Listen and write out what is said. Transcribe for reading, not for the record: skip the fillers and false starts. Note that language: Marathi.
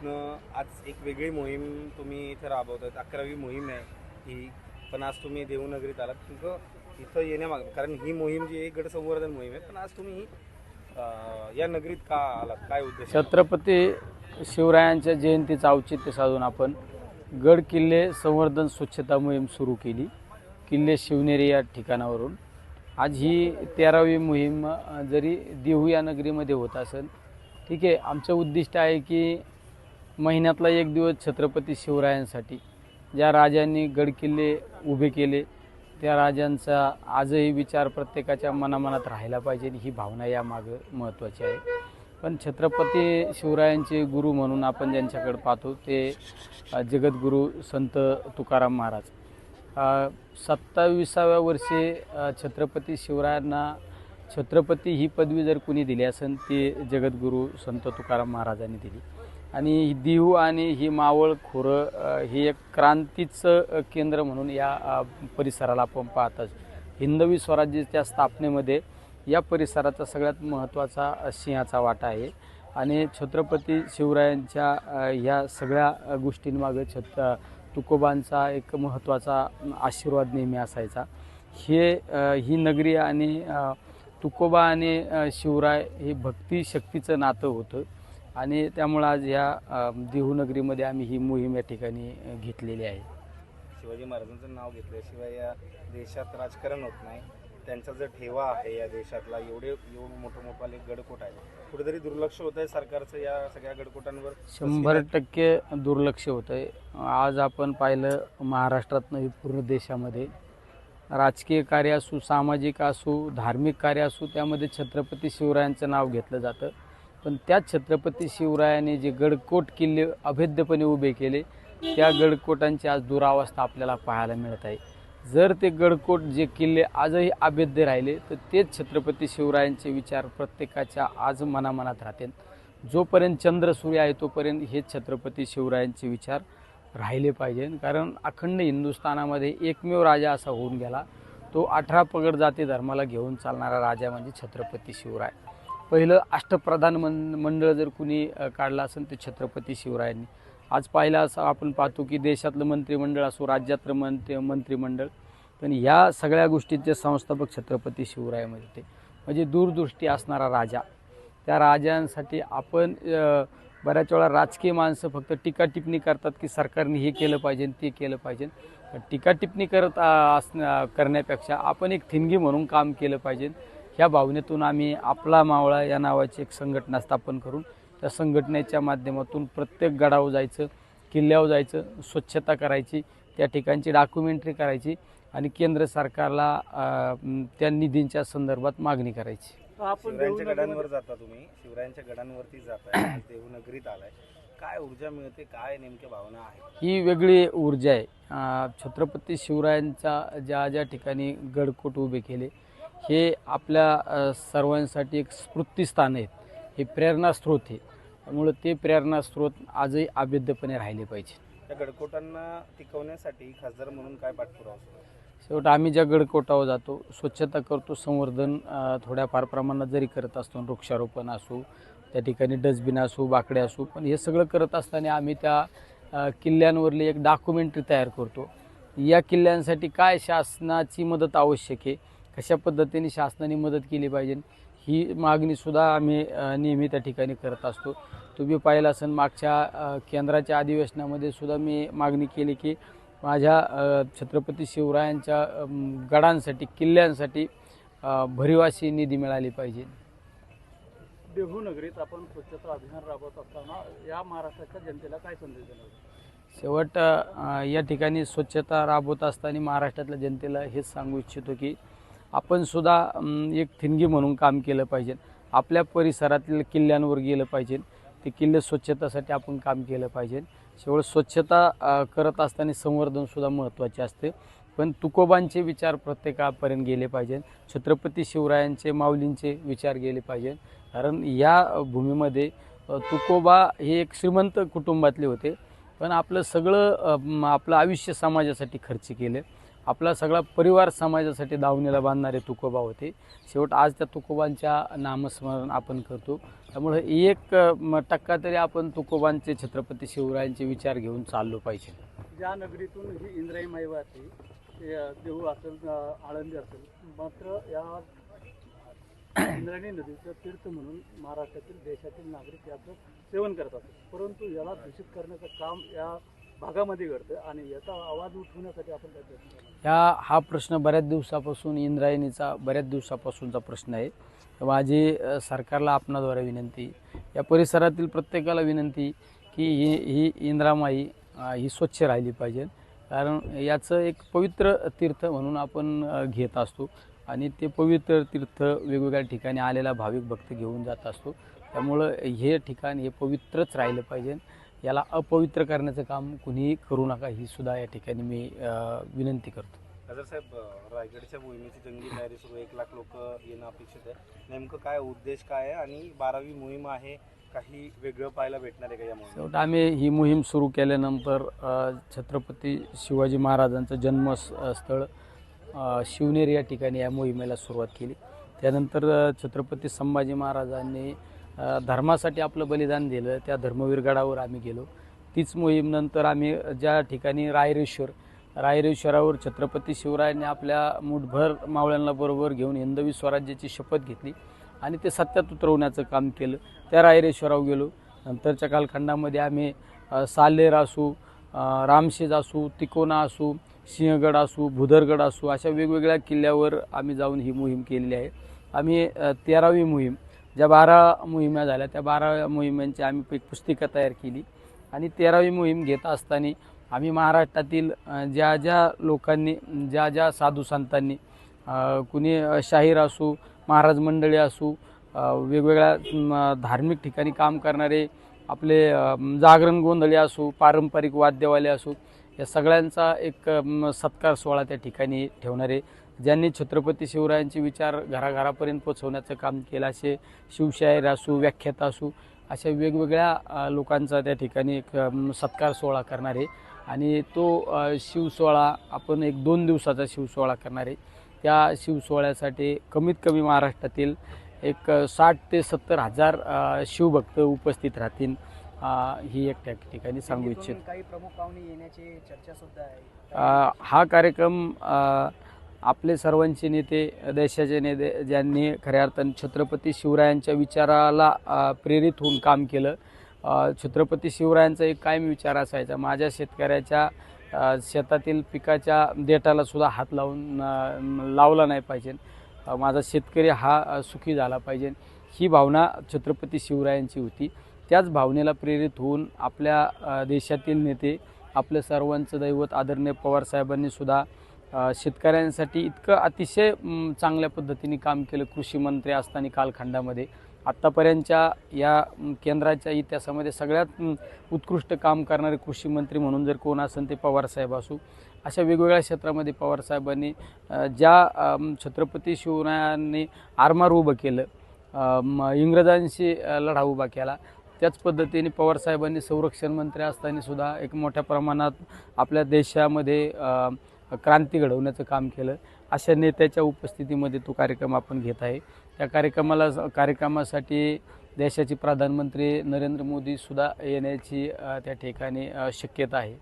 वतीनं आज एक वेगळी मोहीम तुम्ही इथे राबवतायत. 11वी मोहीम आहे ही. पण आज तुम्ही देवनगरीत आलात. तुमचं इथं येण्यामाग कारण ही मोहीम जी आहे गड संवर्धन मोहीम आहे, पण आज तुम्ही या नगरीत का आलात? काय उद्देश? छत्रपती शिवरायांच्या जयंतीचं औचित्य साधून आपण गड किल्ले संवर्धन स्वच्छता मोहीम सुरू केली. किल्ले शिवनेरी या ठिकाणावरून आज ही 13वी मोहीम जरी देहू या नगरीमध्ये होत असेल, ठीक आहे. आमचं उद्दिष्ट आहे की महिन्यातला एक दिवस छत्रपती शिवरायांसाठी ज्या राजांनी गड किल्ले उभे केले त्या राजांचा आजही विचार प्रत्येकाच्या मनामनात राहिला पाहिजे, ही भावना यामागं महत्त्वाची आहे. पण छत्रपती शिवरायांचे गुरु म्हणून आपण ज्यांच्याकडे पाहतो ते जगद्गुरू संत तुकाराम महाराज. 27व्या वर्षी छत्रपती शिवरायांना छत्रपती ही पदवी जर कुणी दिली असेल ती जगद्गुरू संत तुकाराम महाराजांनी दिली. आणि देहू आणि ही मावळ खोरं हे एक क्रांतीचं केंद्र म्हणून या परिसराला आपण पाहतात. हिंदवी स्वराज्याच्या स्थापनेमध्ये या परिसराचा सगळ्यात महत्त्वाचा सिंहाचा वाटा आहे. आणि छत्रपती शिवरायांच्या ह्या सगळ्या गोष्टींमागे तुकोबांचा एक महत्त्वाचा आशीर्वाद नेहमी असायचा. ही नगरी आणि तुकोबा आणि शिवराय हे भक्ती शक्तीचं नातं होतं. आणि त्यामुळं आज ह्या देहू नगरीमध्ये आम्ही ही मोहीम या ठिकाणी घेतलेली आहे. शिवाजी महाराजांचं नाव घेतल्याशिवाय या देशात राजकारण होत नाही. त्यांचा जर ठेवा आहे या देशातला, एवढं मोठे गडकोट आहे, कुठेतरी दुर्लक्ष होत आहे सरकारचं या सगळ्या गडकोटांवर. 100% दुर्लक्ष होतं आहे. आज आपण पाहिलं महाराष्ट्रात नाही पूर्ण देशामध्ये राजकीय कार्य असू, सामाजिक असू, धार्मिक कार्य असू, त्यामध्ये छत्रपती शिवरायांचं नाव घेतलं जातं. पण त्याच छत्रपती शिवरायांनी जे गडकोट किल्ले अभेद्यपणे उभे केले त्या गडकोटांची आज दुरावस्था आपल्याला पाहायला मिळत आहे. जर ते गडकोट जे किल्ले आजही अभेद्य राहिले तर तेच छत्रपती शिवरायांचे विचार प्रत्येकाच्या आज मनामनात राहतील. जोपर्यंत चंद्र सूर्य आहे तोपर्यंत हेच छत्रपती शिवरायांचे विचार राहिले पाहिजे. कारण अखंड हिंदुस्थानामध्ये एकमेव राजा असा होऊन गेला, तो 18 पगड जाती धर्माला घेऊन चालणारा राजा म्हणजे छत्रपती शिवराय. पहिलं अष्टप्रधान मंडळ जर कुणी काढलं असेल ते छत्रपती शिवरायांनी. आज पाहिलं असं आपण पाहतो की देशातलं मंत्रिमंडळ असो, राज्यातलं मंत्रिमंडळ, पण या सगळ्या गोष्टींचे संस्थापक छत्रपती शिवरायामध्ये होते. म्हणजे दूरदृष्टी असणारा राजा. त्या राजांसाठी आपण बऱ्याच वेळा राजकीय माणसं फक्त टीका टिप्पणी करतात की सरकारने हे केलं पाहिजे ते केलं पाहिजे. पण टीका टिप्पणी करण्यापेक्षा आपण एक ठिणगी म्हणून काम केलं पाहिजे. ह्या भावनेतून आम्ही आपला मावळा या नावाची एक संघटना स्थापन करून त्या संघटनेच्या माध्यमातून प्रत्येक गडावर जायचं, किल्ल्यावर जायचं, स्वच्छता करायची, त्या ठिकाणची डॉक्युमेंटरी करायची आणि केंद्र सरकारला त्या निधींच्या संदर्भात मागणी करायची. शिवरायांच्या गडांवर जाता तुम्ही, शिवरायांच्या गडांवरती जाताय, देहू नगरीत आलाय, काय ऊर्जा मिळते, काय नेमक्या भावना आहेत? ही वेगळी ऊर्जा आहे. छत्रपती शिवरायांचा ज्या ठिकाणी गडकोट उभे केले हे आपल्या सर्वांसाठी एक स्फूर्तिस्थान आहेत. हे प्रेरणास्रोत आहे. त्यामुळं ते प्रेरणास्रोत आजही अभेद्यपणे राहिले पाहिजे. त्या गडकोटांना टिकवण्यासाठी खासदार म्हणून काय पाठपुरावा? शेवट आम्ही ज्या गडकोटावर जातो, स्वच्छता करतो, संवर्धन थोड्याफार प्रमाणात जरी करत असतो, वृक्षारोपण असो, त्या ठिकाणी डस्टबिन असो, बाकडे असो, पण हे सगळं करत असताना आम्ही त्या किल्ल्यांवरली एक डॉक्युमेंटरी तयार करतो. या किल्ल्यांसाठी काय शासनाची मदत आवश्यक आहे, कशा पद्धतीने शासनाने मदत केली पाहिजे, ही मागणीसुद्धा आम्ही नेहमी त्या ठिकाणी करत असतो. तुम्ही पाहिलं असेल मागच्या केंद्राच्या अधिवेशनामध्ये सुद्धा मी मागणी केली की माझ्या छत्रपती शिवरायांच्या गडांसाठी, किल्ल्यांसाठी भरीवाशी निधी मिळाली पाहिजे. देहू नगरीत आपण स्वच्छता अभियान राबवत असताना या महाराष्ट्राच्या जनतेला काय संदेश देणार? शेवट या ठिकाणी स्वच्छता राबवत असताना महाराष्ट्रातल्या जनतेला हेच सांगू इच्छितो की आपण सुद्धा एक ठिणगी म्हणून काम केलं पाहिजे. आपल्या परिसरातील किल्ल्यांवर गेलं पाहिजे, ते किल्ले स्वच्छतासाठी आपण काम केलं पाहिजे. शेवट स्वच्छता करत असताना संवर्धनसुद्धा महत्त्वाचे असते. पण तुकोबांचे विचार प्रत्येकापर्यंत गेले पाहिजे. छत्रपती शिवरायांचे, माऊलींचे विचार गेले पाहिजे. कारण या भूमीमध्ये तुकोबा हे एक श्रीमंत कुटुंबातले होते, पण आपलं सगळं आपलं आयुष्य समाजासाठी खर्च केले. आपला सगळा परिवार समाजासाठी दावणीला बांधणारे तुकोबा होते. शेवट आज त्या तुकोबांच्या नामस्मरण आपण करतो. त्यामुळे एक टक्का तरी आपण तुकोबांचे, छत्रपती शिवरायांचे विचार घेऊन चाललो पाहिजे. ज्या नगरीतून ही इंद्रायणी माई वाहते, ते देहू असेल, आळंदी असेल, मात्र या इंद्रायणी नदीचं तीर्थ म्हणून महाराष्ट्रातील, देशातील नागरिक याचं सेवन करत असतात. परंतु याला दूषित करण्याचं काम या भागामध्ये घडतं आणि याचा आवाज उठवण्यासाठी आपण काय प्रयत्न करतो? हा प्रश्न बऱ्याच दिवसापासून, इंद्रायणीचा बऱ्याच दिवसापासूनचा प्रश्न आहे. माझी सरकारला आपणाद्वारे विनंती, या परिसरातील प्रत्येकाला विनंती की ही इंद्रामाई ही स्वच्छ राहिली पाहिजे. कारण याचं एक पवित्र तीर्थ म्हणून आपण घेत असतो आणि ते पवित्र तीर्थ वेगवेगळ्या ठिकाणी आलेला भाविक भक्त घेऊन जात असतो. त्यामुळं हे ठिकाण हे पवित्रच राहिलं पाहिजे. याला अपवित्र करण्याचं काम कुणीही करू नका, ही सुद्धा या ठिकाणी मी विनंती करतो. खासदार साहेब, रायगडच्या मोहिमेची जंगी तयारी सुरू, 1 लाख लोक येणं अपेक्षित आहे. नेमकं काय उद्देश काय आहे आणि 12वी मोहीम आहे, काही वेगळं पाहायला भेटणार आहे का या मोहिमेत? शेवट आम्ही ही मोहीम सुरू केल्यानंतर छत्रपती शिवाजी महाराजांचं जन्मस्थळ शिवनेरी या ठिकाणी या मोहिमेला सुरुवात केली. त्यानंतर छत्रपती संभाजी महाराजांनी धर्मासाठी आपलं बलिदान दिलं, त्या धर्मवीर गडावर आम्ही गेलो. तीच मोहीम नंतर आम्ही ज्या ठिकाणी रायरेश्वरावर छत्रपती शिवरायांनी आपल्या मुठभर मावळ्यांना बरोबर घेऊन हिंदवी स्वराज्याची शपथ घेतली आणि ते सत्यात उतरवण्याचं काम केलं. त्या रायरेश्वरावर गेलो. नंतरच्या कालखंडामध्ये आम्ही सालेर असू, रामशेज असू, तिकोना असू, सिंहगड असू, भुदरगड असू, अशा वेगवेगळ्या किल्ल्यावर आम्ही जाऊन ही मोहीम केलेली आहे. आम्ही 13वी मोहीम, ज्या 12 मोहिमा झाल्या त्या 12 मोहिमांची आम्ही एक पुस्तिका तयार केली आणि 13वी मोहीम घेत असताना आम्ही महाराष्ट्रातील ज्या ज्या लोकांनी, ज्या ज्या साधू संतांनी, कुणी शाहीर असू, महाराज मंडळी असू, वेगवेगळ्या धार्मिक ठिकाणी काम करणारे आपले जागरण गोंधळी असू, पारंपरिक वाद्यवाले असू, या सगळ्यांचा एक सत्कार सोहळा त्या ठिकाणी ठेवणारे, ज्यांनी छत्रपती शिवरायांचे विचार घराघरापर्यंत पोचवण्याचं काम केलं, असे शिवशाहीर असू, व्याख्याता असू, अशा वेगवेगळ्या लोकांचा त्या ठिकाणी एक सत्कार सोहळा करणार आहे. आणि तो शिवसोहळा आपण एक 2 दिवसाचा शिवसोहळा करणार आहे. त्या शिवसोहळ्यासाठी कमीत कमी महाराष्ट्रातील एक 60 ते 70 हजार शिवभक्त उपस्थित राहतील, ही एक त्या ठिकाणी सांगू इच्छित. काही प्रमुख पाहुणे येण्याची चर्चा सुद्धा आहे. हा कार्यक्रम आपले सर्वांचे नेते, देशाचे नेते, ज्यांनी खऱ्या अर्थाने छत्रपती शिवरायांच्या विचाराला प्रेरित होऊन काम केलं. छत्रपती शिवरायांचा एक कायम विचार असायचा, माझ्या शेतकऱ्याच्या शेतातील पिकाच्या देठाला सुद्धा हात लावला नाही पाहिजे, माझा शेतकरी हा सुखी झाला पाहिजे, ही भावना छत्रपती शिवरायांची होती. त्याच भावनेला प्रेरित होऊन आपल्या देशातील नेते, आपल्या सर्वांचं दैवत आदरणीय पवारसाहेबांनी सुद्धा शेतकऱ्यांसाठी इतकं अतिशय चांगल्या पद्धतीने काम केलं. कृषी मंत्री असताना कालखंडामध्ये आत्तापर्यंतच्या या केंद्राच्या इतिहासामध्ये सगळ्यात उत्कृष्ट काम करणारे कृषी मंत्री म्हणून जर कोण असेल ते पवारसाहेब असू. अशा वेगवेगळ्या क्षेत्रामध्ये पवारसाहेबांनी ज्या छत्रपती शिवरायांनी आरमार उभं केलं, इंग्रजांशी लढा उभा केला, त्याच पद्धतीने पवारसाहेबांनी संरक्षण मंत्री असताना सुद्धा एक मोठ्या प्रमाणात आपल्या देशामध्ये क्रांती घडवण्याचं काम केलं. अशा नेत्याच्या उपस्थितीमध्ये तो कार्यक्रम आपण घेत आहे. त्या कार्यक्रमासाठी देशाचे प्रधानमंत्री नरेंद्र मोदी सुद्धा येण्याची त्या ठिकाणी शक्यता आहे.